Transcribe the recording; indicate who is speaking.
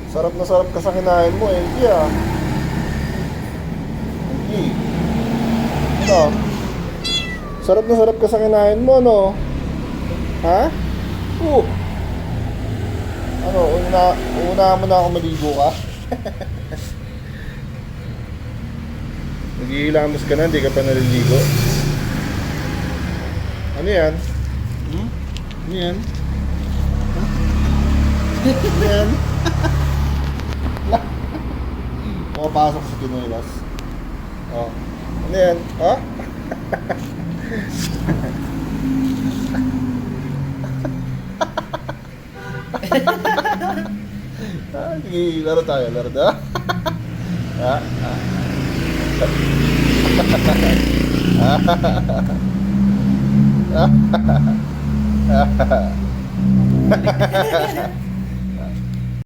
Speaker 1: Sarap na sarap ka sa kinain mo, Enki ah. Enki. Ano? Sarap na sarap ka sa kinain mo, no? Ha? Ano, una mo na ako maligo ka? Naghihilamos ka na, hindi ka pa naliligo. Ano yan? Ano yan? Ano yan? Pumapasok sa kinulas. Oh. Ano yan? Ha? Sige, laro tayo, laro tayo. Ha? Ha?